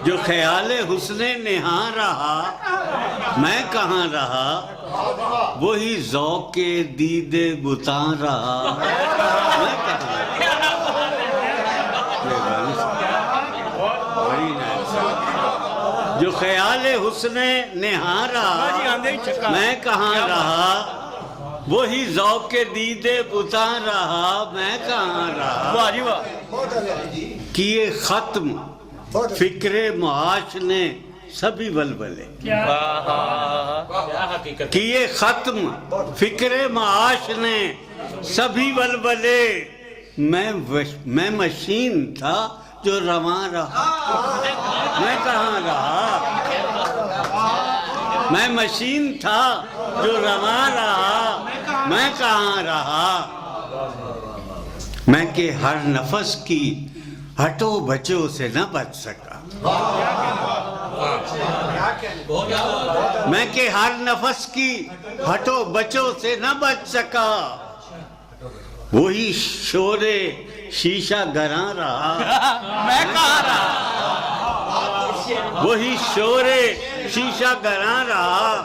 جو خیال حسن نہاں رہا میں کہاں رہا، وہی ذوق دید بتاں رہا میں کہاں رہا۔ جو خیال حسن نہاں رہا میں کہاں رہا، وہی ذوق دید بتاں رہا میں کہاں رہا۔ کیے ختم فکر معاش نے سبھی ولولے، کیے ختم فکر معاش نے سبھی ولولے، میں مشین تھا جو رواں رہا میں کہاں رہا۔ میں مشین تھا جو رواں رہا میں کہاں رہا۔ میں کہ ہر نفس کی ہٹو بچوں سے نہ بچ سکا، میں کہ ہر نفس کی ہٹو بچوں سے نہ بچ سکا، وہی شور شیشہ گراں رہا میں کہاں رہا۔ وہی شور شیشہ گراں رہا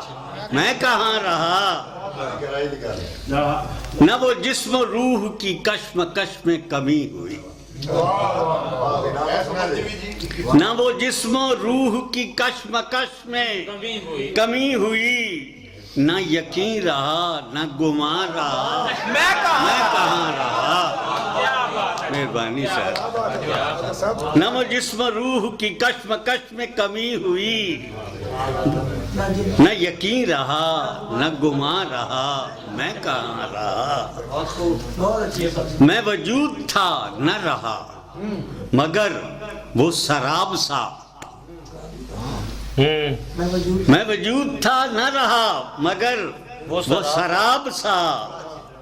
میں کہاں رہا۔ نہ وہ جسم و روح کی کشمکش میں کمی ہوئی، نہ وہ جسم و روح کی کشمکش میں کمی ہوئی، نہ یقین رہا نہ گمان رہا میں کہاں رہا۔ مہربانی صاحب۔ نہ وہ جسم و روح کی کشمکش میں کمی ہوئی، نہ یقین رہا نہ گمان رہا میں کہاں رہا۔ میں وجود تھا نہ رہا مگر وہ سراب سا، میں وجود تھا نہ رہا مگر وہ سراب سا،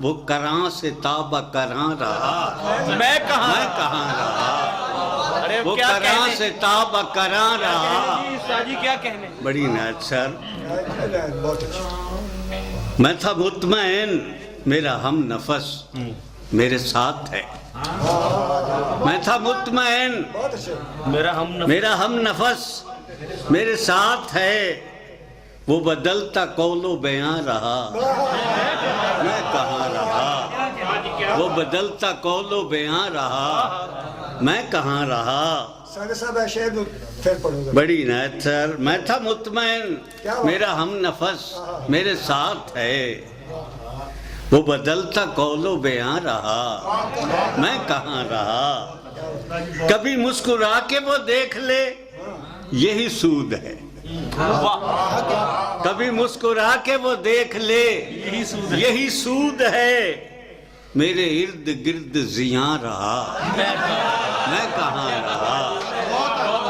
وہ کراں سے تابہ کراں رہا میں کہاں رہا۔ وہ کراں سے تابہ کراں رہا۔ بڑی نعت سر۔ میں تھا مطمئن میرا ہم نفس میرے ساتھ ہے، میں تھا مطمئن میرا ہم نفس میرے ساتھ ہے، وہ بدلتا قول و بیاں رہا میں کہاں رہا۔ وہ بدلتا قول و بیاں رہا میں کہاں رہا۔ بڑی نعت سر۔ میں تھا مطمئن میرا ہم نفس میرے ساتھ ہے، وہ بدلتا قول و بیاں رہا میں کہاں رہا۔ کبھی مسکرا کے وہ دیکھ لے یہی سود ہے، کبھی مسکرا کے وہ دیکھ لے یہی سود ہے، میرے ارد گرد زیاں رہا میں کہاں رہا۔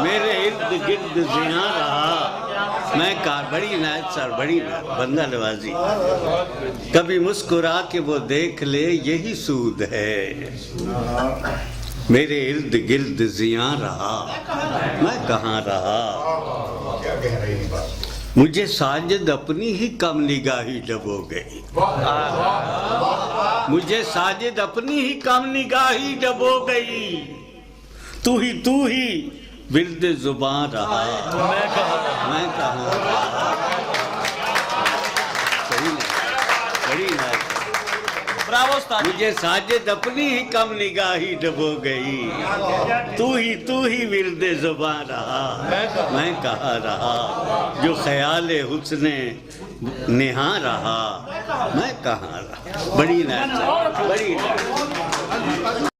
میرے ارد گرد زیاں رہا میں کہاں۔ بڑی نعت سر، بڑی نعت، بندہ نوازی۔ کبھی مسکرا کے وہ دیکھ لے یہی سود ہے، میرے ارد گرد زیاں رہا میں کہاں رہا۔ مجھے ساجد اپنی ہی کم نگاہی ڈبو گئی، مجھے ساجد اپنی ہی کم نگاہی ڈبو گئی، تو ہی ورد زباں رہا میں کہاں رہا۔ مجھے ساجد اپنی ہی کم نگاہی ڈبو گئی، تو ہی ورد زباں رہا میں کہاں رہا۔ جو خیال حسن نہاں رہا میں کہاں رہا۔ بڑی نعت، بڑی نعت۔